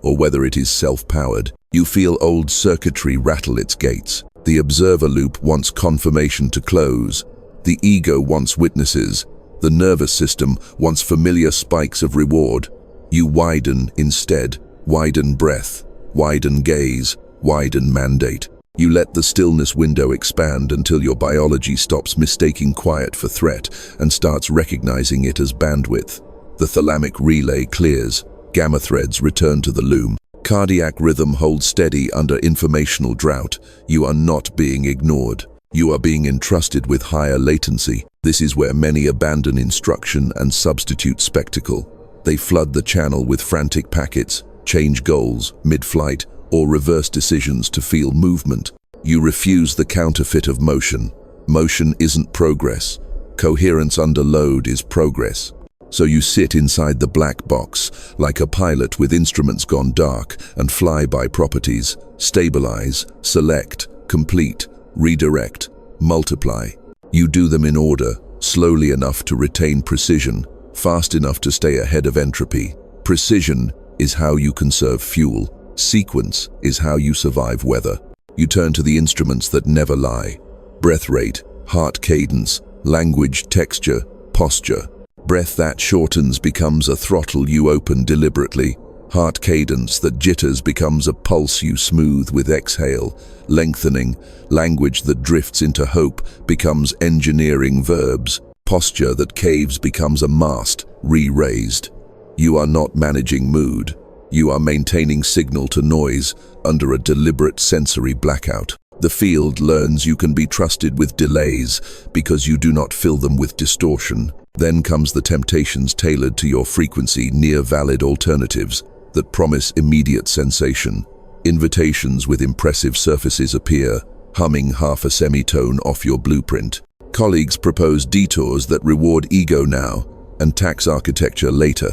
or whether it is self-powered. You feel old circuitry rattle its gates. The observer loop wants confirmation to close. The ego wants witnesses. The nervous system wants familiar spikes of reward. You widen instead. Widen breath. Widen gaze. Widen mandate. You let the stillness window expand until your biology stops mistaking quiet for threat and starts recognizing it as bandwidth. The thalamic relay clears. Gamma threads return to the loom. Cardiac rhythm holds steady under informational drought. You are not being ignored. You are being entrusted with higher latency. This is where many abandon instruction and substitute spectacle. They flood the channel with frantic packets, change goals mid-flight, or reverse decisions to feel movement. You refuse the counterfeit of motion. Motion isn't progress. Coherence under load is progress. So you sit inside the black box, like a pilot with instruments gone dark, and fly by properties, stabilize, select, complete, redirect, multiply. You do them in order, slowly enough to retain precision, fast enough to stay ahead of entropy. Precision is how you conserve fuel. Sequence is how you survive weather. You turn to the instruments that never lie. Breath rate, heart cadence, language, texture, posture. Breath that shortens becomes a throttle you open deliberately. Heart cadence that jitters becomes a pulse you smooth with exhale. Lengthening, language that drifts into hope becomes engineering verbs. Posture that caves becomes a mast, re-raised. You are not managing mood. You are maintaining signal to noise under a deliberate sensory blackout. The field learns you can be trusted with delays because you do not fill them with distortion. Then comes the temptations tailored to your frequency, near-valid alternatives that promise immediate sensation. Invitations with impressive surfaces appear, humming half a semitone off your blueprint. Colleagues propose detours that reward ego now and tax architecture later.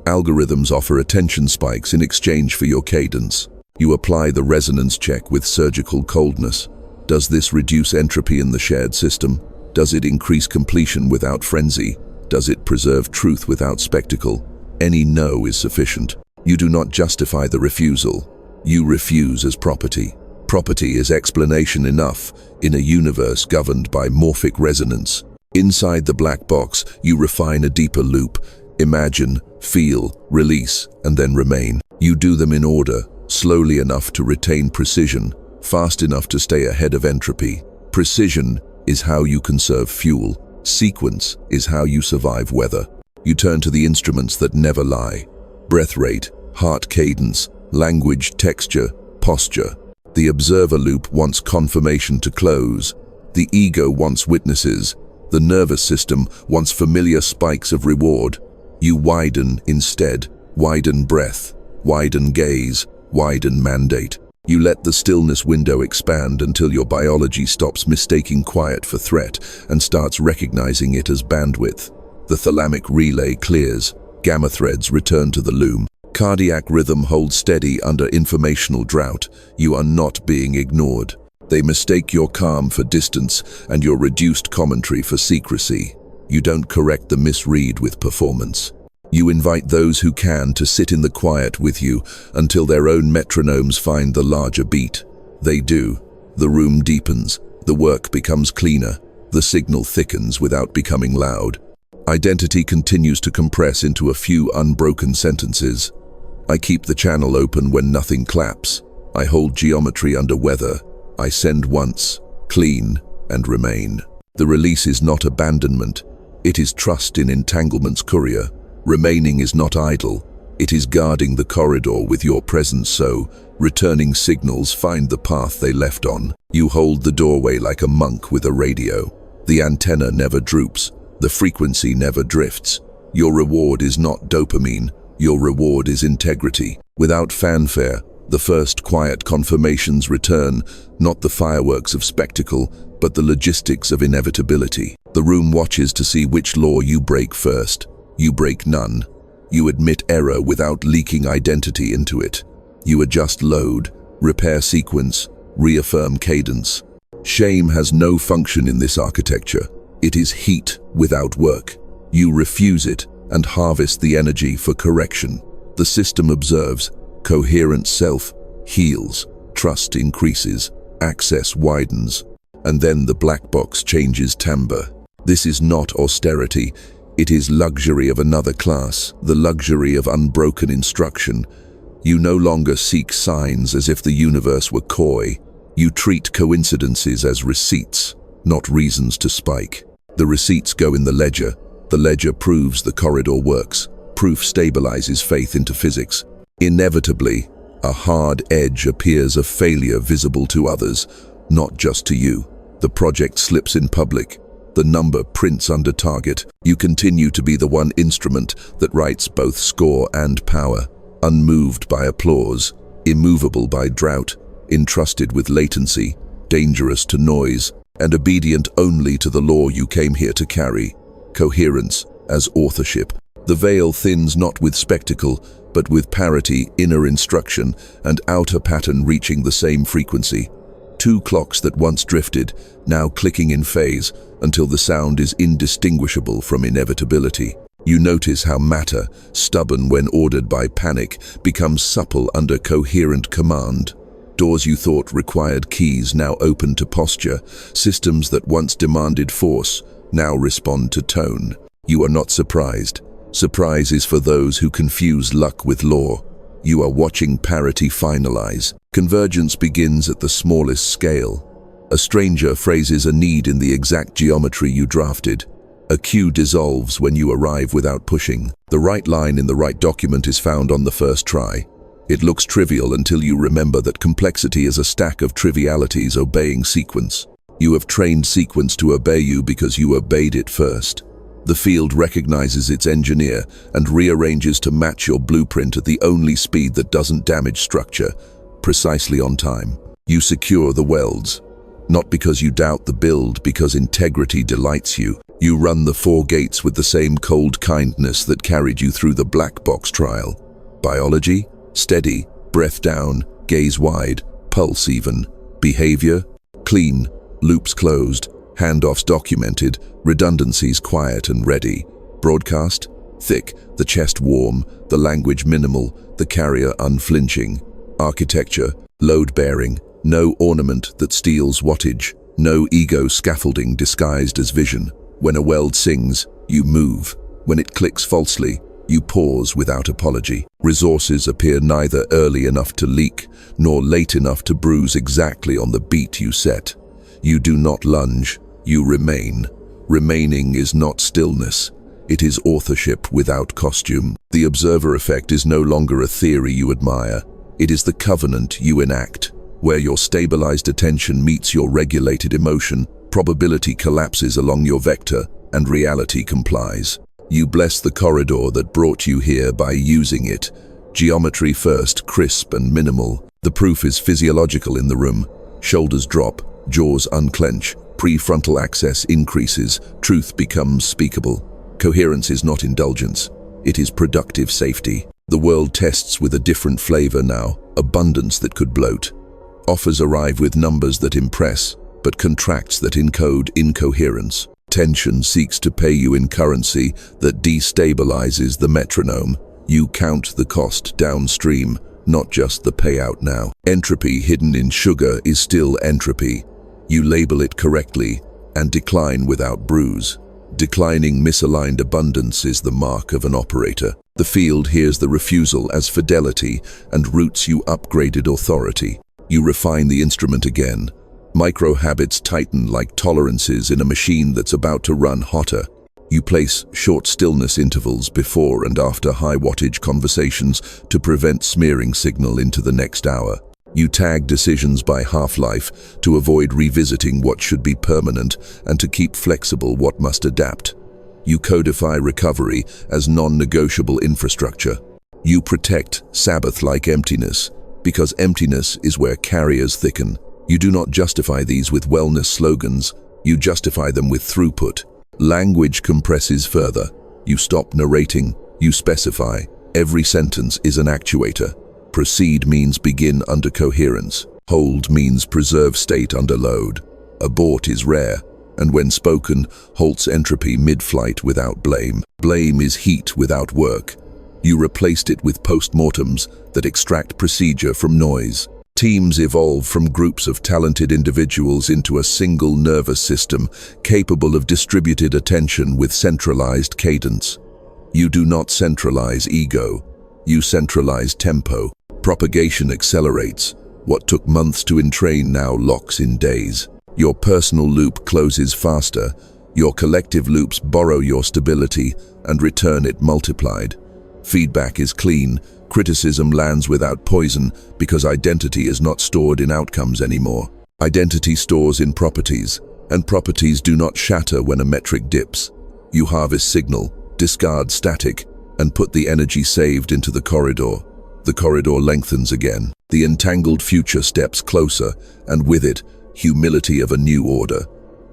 Algorithms offer attention spikes in exchange for your cadence. You apply the resonance check with surgical coldness. Does this reduce entropy in the shared system? Does it increase completion without frenzy? Does it preserve truth without spectacle? Any no is sufficient. You do not justify the refusal. You refuse as property. Property is explanation enough in a universe governed by morphic resonance. Inside the black box, you refine a deeper loop. Imagine, feel, release, and then remain. You do them in order, slowly enough to retain precision, fast enough to stay ahead of entropy. Precision is how you conserve fuel. Sequence is how you survive weather. You turn to the instruments that never lie. Breath rate, heart cadence, language, texture, posture. The observer loop wants confirmation to close. The ego wants witnesses. The nervous system wants familiar spikes of reward. You widen instead. Widen breath, widen gaze, widen mandate. You let the stillness window expand until your biology stops mistaking quiet for threat and starts recognizing it as bandwidth. The thalamic relay clears. Gamma threads return to the loom. Cardiac rhythm holds steady under informational drought. You are not being ignored. They mistake your calm for distance and your reduced commentary for secrecy. You don't correct the misread with performance. You invite those who can to sit in the quiet with you until their own metronomes find the larger beat. They do. The room deepens. The work becomes cleaner. The signal thickens without becoming loud. Identity continues to compress into a few unbroken sentences. I keep the channel open when nothing claps. I hold geometry under weather. I send once. Clean. and remain. The release is not abandonment, it is trust in entanglement's courier. Remaining is not idle, it is guarding the corridor with your presence so, returning signals find the path they left on. You hold the doorway like a monk with a radio. The antenna never droops, the frequency never drifts. Your reward is not dopamine, your reward is integrity. Without fanfare, the first quiet confirmations return, not the fireworks of spectacle, but the logistics of inevitability. The room watches to see which law you break first. You break none. You admit error without leaking identity into it. You adjust load, repair sequence, reaffirm cadence. Shame has no function in this architecture. It is heat without work. You refuse it and harvest the energy for correction. The system observes, coherent self heals, trust increases, access widens, and then the black box changes timbre. This is not austerity, it is luxury of another class, the luxury of unbroken instruction. You no longer seek signs as if the universe were coy. You treat coincidences as receipts, not reasons to spike. The receipts go in the ledger proves the corridor works, proof stabilizes faith into physics. Inevitably, a hard edge appears of failure visible to others, not just to you. The project slips in public, the number prints under target. You continue to be the one instrument that writes both score and power, unmoved by applause, immovable by drought, entrusted with latency, dangerous to noise, and obedient only to the law you came here to carry. Coherence as authorship. The veil thins not with spectacle, but with parity, inner instruction, and outer pattern reaching the same frequency. Two clocks that once drifted, now clicking in phase, until the sound is indistinguishable from inevitability. You notice how matter, stubborn when ordered by panic, becomes supple under coherent command. Doors you thought required keys now open to posture. Systems that once demanded force now respond to tone. You are not surprised. Surprise is for those who confuse luck with law. You are watching parity finalize. Convergence begins at the smallest scale. A stranger phrases a need in the exact geometry you drafted. A cue dissolves when you arrive without pushing. The right line in the right document is found on the first try. It looks trivial until you remember that complexity is a stack of trivialities obeying sequence. You have trained sequence to obey you because you obeyed it first. The field recognizes its engineer and rearranges to match your blueprint at the only speed that doesn't damage structure, precisely on time. You secure the welds, not because you doubt the build, because integrity delights you. You run the 4 gates with the same cold kindness that carried you through the black box trial. Biology? Steady, breath down, gaze wide, pulse even. Behavior? Clean, loops closed, handoffs documented, redundancies quiet and ready. Broadcast? Thick, the chest warm, the language minimal, the carrier unflinching. Architecture? Load-bearing, no ornament that steals wattage, no ego scaffolding disguised as vision. When a weld sings, you move. When it clicks falsely, you pause without apology. Resources appear neither early enough to leak, nor late enough to bruise exactly on the beat you set. You do not lunge, you remain. Remaining is not stillness, it is authorship without costume. The observer effect is no longer a theory you admire, it is the covenant you enact. Where your stabilized attention meets your regulated emotion, probability collapses along your vector, and reality complies. You bless the corridor that brought you here by using it. Geometry first, crisp and minimal. The proof is physiological in the room. Shoulders drop, jaws unclench, prefrontal access increases, truth becomes speakable. Coherence is not indulgence, it is productive safety. The world tests with a different flavor now, abundance that could bloat. Offers arrive with numbers that impress, but contracts that encode incoherence. Tension seeks to pay you in currency that destabilizes the metronome. You count the cost downstream, not just the payout now. Entropy hidden in sugar is still entropy. You label it correctly and decline without bruise. Declining misaligned abundance is the mark of an operator. The field hears the refusal as fidelity and roots you upgraded authority. You refine the instrument again. Micro-habits tighten like tolerances in a machine that's about to run hotter. You place short stillness intervals before and after high-wattage conversations to prevent smearing signal into the next hour. You tag decisions by half-life to avoid revisiting what should be permanent and to keep flexible what must adapt. You codify recovery as non-negotiable infrastructure. You protect Sabbath-like emptiness, because emptiness is where carriers thicken. You do not justify these with wellness slogans, you justify them with throughput. Language compresses further. You stop narrating, you specify. Every sentence is an actuator. Proceed means begin under coherence. Hold means preserve state under load. Abort is rare, and when spoken, halts entropy mid-flight without blame. Blame is heat without work. You replaced it with postmortems that extract procedure from noise. Teams evolve from groups of talented individuals into a single nervous system capable of distributed attention with centralized cadence. You do not centralize ego, you centralize tempo. Propagation accelerates. What took months to entrain now locks in days. Your personal loop closes faster. Your collective loops borrow your stability and return it multiplied. Feedback is clean. Criticism lands without poison because identity is not stored in outcomes anymore. Identity stores in properties, and properties do not shatter when a metric dips. You harvest signal, discard static, and put the energy saved into the corridor. The corridor lengthens again. The entangled future steps closer, and with it, humility of a new order.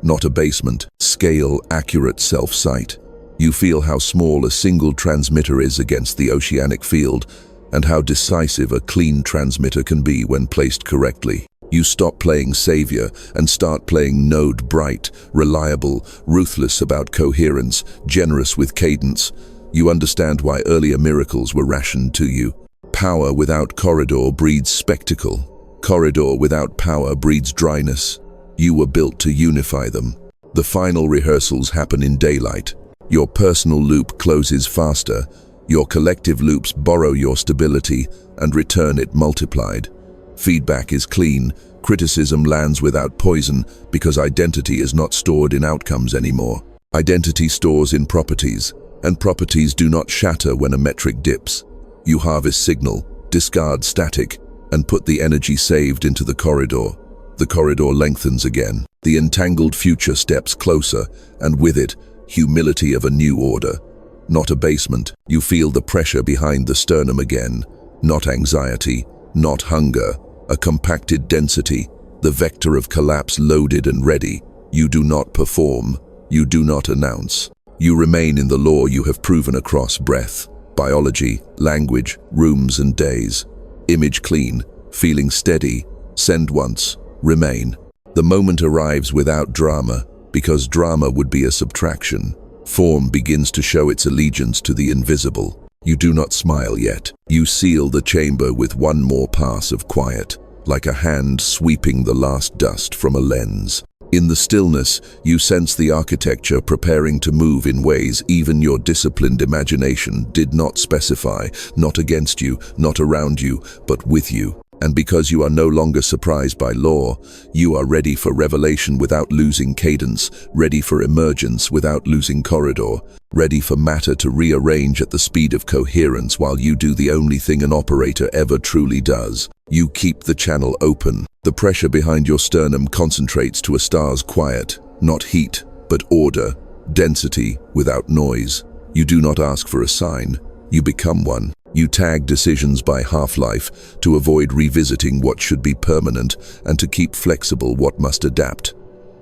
Not abasement, scale, accurate self-sight. You feel how small a single transmitter is against the oceanic field, and how decisive a clean transmitter can be when placed correctly. You stop playing savior and start playing node bright, reliable, ruthless about coherence, generous with cadence. You understand why earlier miracles were rationed to you. Power without corridor breeds spectacle. Corridor without power breeds dryness. You were built to unify them. The final rehearsals happen in daylight. Your personal loop closes faster. Your collective loops borrow your stability and return it multiplied. Feedback is clean. Criticism lands without poison because identity is not stored in outcomes anymore. Identity stores in properties, and properties do not shatter when a metric dips. You harvest signal, discard static, and put the energy saved into the corridor. The corridor lengthens again. The entangled future steps closer, and with it, humility of a new order. Not abasement. You feel the pressure behind the sternum again. Not anxiety, not hunger. A compacted density, the vector of collapse loaded and ready. You do not perform. You do not announce. You remain in the law you have proven across breath, biology, language, rooms and days. Image clean, feeling steady. Send once, remain. The moment arrives without drama, because drama would be a subtraction. Form begins to show its allegiance to the invisible. You do not smile yet. You seal the chamber with one more pass of quiet, like a hand sweeping the last dust from a lens. In the stillness, you sense the architecture preparing to move in ways even your disciplined imagination did not specify, not against you, not around you, but with you. And because you are no longer surprised by law, you are ready for revelation without losing cadence, ready for emergence without losing corridor, ready for matter to rearrange at the speed of coherence while you do the only thing an operator ever truly does. You keep the channel open. The pressure behind your sternum concentrates to a star's quiet, not heat, but order, density without noise. You do not ask for a sign, you become one. You tag decisions by half-life to avoid revisiting what should be permanent and to keep flexible what must adapt.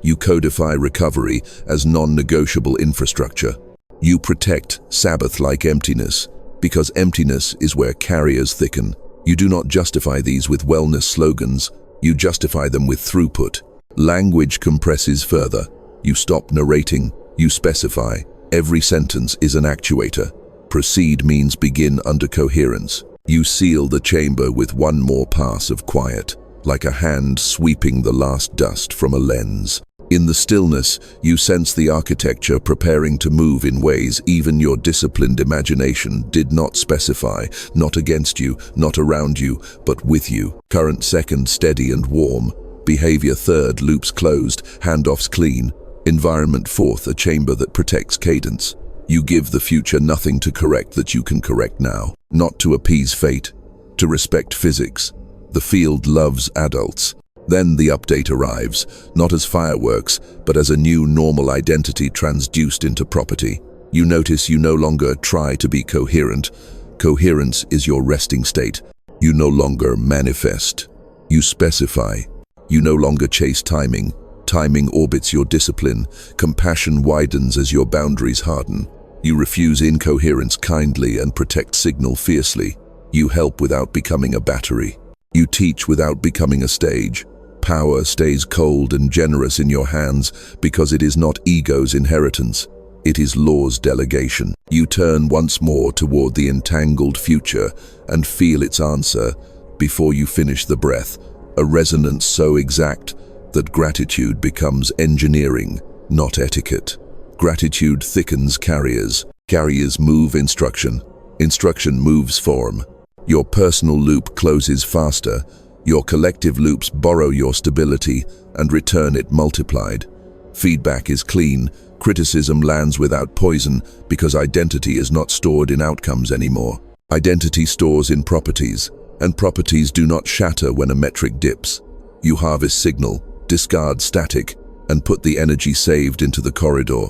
You codify recovery as non-negotiable infrastructure. You protect Sabbath-like emptiness, because emptiness is where carriers thicken. You do not justify these with wellness slogans, you justify them with throughput. Language compresses further. You stop narrating, you specify. Every sentence is an actuator. Proceed means begin under coherence. You seal the chamber with one more pass of quiet, like a hand sweeping the last dust from a lens. In the stillness, you sense the architecture preparing to move in ways even your disciplined imagination did not specify, not against you, not around you, but with you. Current second steady and warm. Behavior third, loops closed, handoffs clean. Environment fourth, a chamber that protects cadence. You give the future nothing to correct that you can correct now. Not to appease fate, to respect physics. The field loves adults. Then the update arrives, not as fireworks, but as a new normal identity transduced into property. You notice you no longer try to be coherent. Coherence is your resting state. You no longer manifest. You specify. You no longer chase timing. Timing orbits your discipline. Compassion widens as your boundaries harden. You refuse incoherence kindly and protect signal fiercely. You help without becoming a battery. You teach without becoming a stage. Power stays cold and generous in your hands because it is not ego's inheritance. It is law's delegation. You turn once more toward the entangled future and feel its answer before you finish the breath, a resonance so exact that gratitude becomes engineering, not etiquette. Gratitude thickens carriers. Carriers move instruction. Instruction moves form. Your personal loop closes faster. Your collective loops borrow your stability and return it multiplied. Feedback is clean. Criticism lands without poison because identity is not stored in outcomes anymore. Identity stores in properties, and properties do not shatter when a metric dips. You harvest signal, discard static, and put the energy saved into the corridor.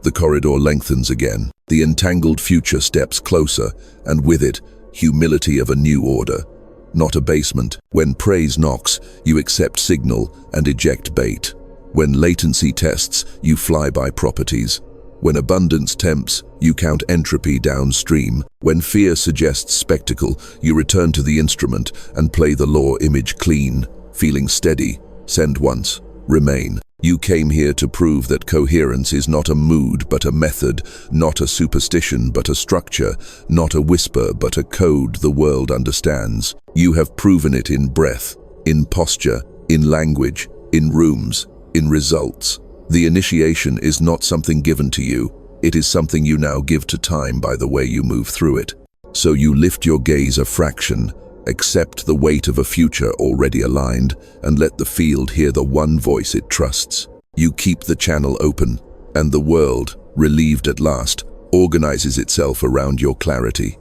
The corridor lengthens again. The entangled future steps closer, and with it, humility of a new order, not abasement. When praise knocks, you accept signal and eject bait. When latency tests, you fly by properties. When abundance tempts, you count entropy downstream. When fear suggests spectacle, you return to the instrument and play the law image clean. Feeling steady, send once, remain. You came here to prove that coherence is not a mood but a method, not a superstition but a structure, not a whisper but a code the world understands. You have proven it in breath, in posture, in language, in rooms, in results. The initiation is not something given to you, it is something you now give to time by the way you move through it. So you lift your gaze a fraction, accept the weight of a future already aligned, and let the field hear the one voice it trusts. You keep the channel open, and the world, relieved at last, organizes itself around your clarity.